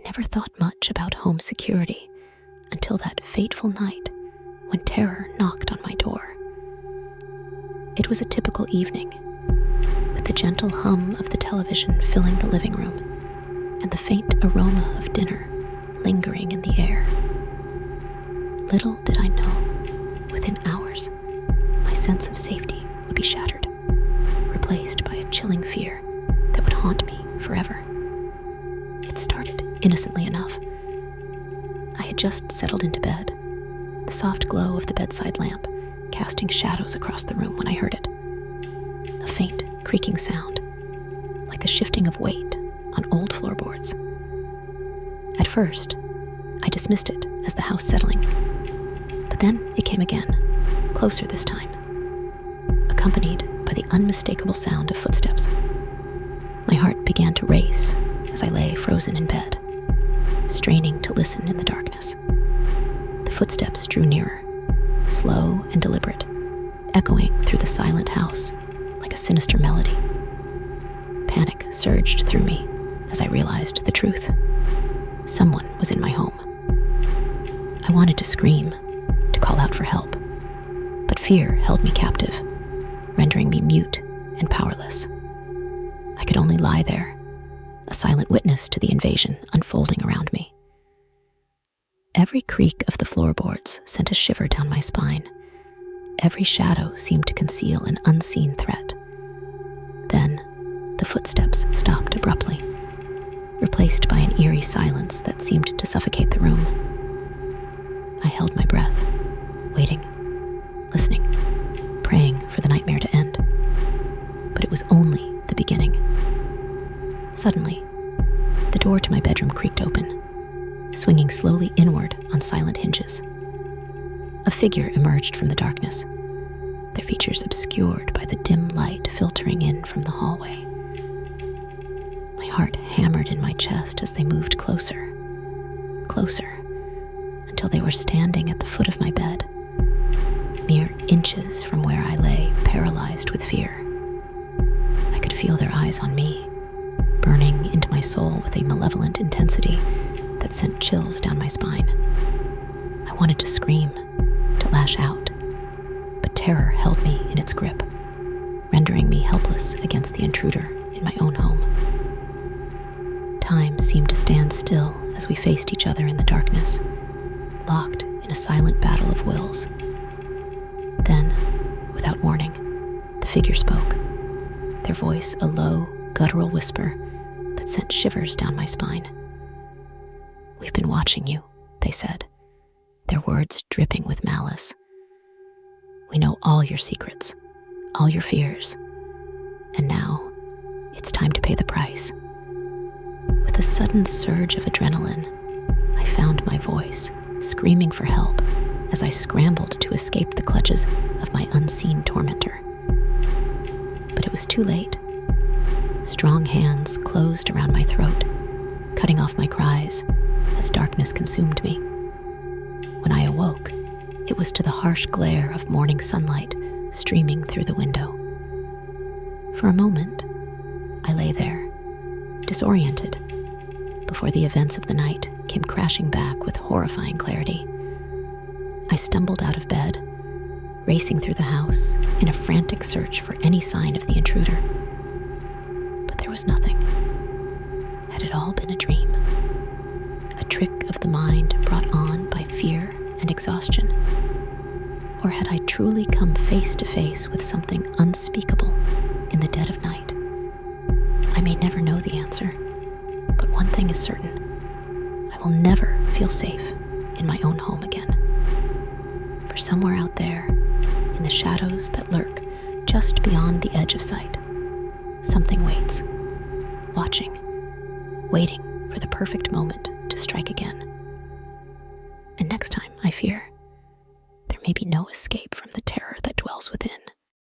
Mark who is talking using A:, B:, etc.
A: never thought much about home security until that fateful night when terror knocked on my door. It was a typical evening, with the gentle hum of the television filling the living room and the faint aroma of dinner lingering in the air. Little did I know, within hours, my sense of safety would be shattered, replaced by a chilling fear that would haunt me forever. It started innocently enough. I had just settled into bed, the soft glow of the bedside lamp casting shadows across the room when I heard it. A faint creaking sound, like the shifting of weight on old floorboards. At first, I dismissed it as the house settling, but then it came again, closer this time, accompanied by the unmistakable sound of footsteps. My heart began to race as I lay frozen in bed, straining to listen in the darkness. The footsteps drew nearer, slow and deliberate, echoing through the silent house like a sinister melody. Panic surged through me as I realized the truth. Someone was in my home. I wanted to scream, to call out for help, but fear held me captive, rendering me mute and powerless. I could only lie there, a silent witness to the invasion unfolding around me. Every creak of the floorboards sent a shiver down my spine. Every shadow seemed to conceal an unseen threat. Then, the footsteps stopped abruptly, replaced by an eerie silence that seemed to suffocate the room. I held my breath, waiting, listening, praying for the nightmare to end. But it was only the beginning. Suddenly, the door to my bedroom creaked open, swinging slowly inward on silent hinges. A figure emerged from the darkness, their features obscured by the dim light filtering in from the hallway. My heart hammered in my chest as they moved closer, closer, until they were standing at the foot of my bed, mere inches from where I lay, paralyzed with fear. I could feel their eyes on me, burning into my soul with a malevolent intensity that sent chills down my spine. I wanted to scream, to lash out, but terror held me in its grip, rendering me helpless against the intruder in my own home. Time seemed to stand still as we faced each other in the darkness, locked in a silent battle of wills. Then, without warning, the figure spoke, their voice a low, guttural whisper that sent shivers down my spine. "We've been watching you," they said, their words dripping with malice. "We know all your secrets, all your fears, and now it's time to pay the price." With a sudden surge of adrenaline, I found my voice, screaming for help as I scrambled to escape the clutches of my unseen tormentor. But it was too late. Strong hands closed around my throat, cutting off my cries as darkness consumed me. When I awoke, it was to the harsh glare of morning sunlight streaming through the window. For a moment, I lay there, disoriented, before the events of the night came crashing back with horrifying clarity. I stumbled out of bed, racing through the house in a frantic search for any sign of the intruder. But there was nothing. Had it all been a dream? A trick of the mind brought on by fear and exhaustion? Or had I truly come face to face with something unspeakable in the dead of night? I may never know the answer, but one thing is certain. I will never feel safe in my own home again. For somewhere out there, in the shadows that lurk just beyond the edge of sight, something waits, watching, waiting for the perfect moment to strike again. And next time, I fear, there may be no escape from the terror that dwells within.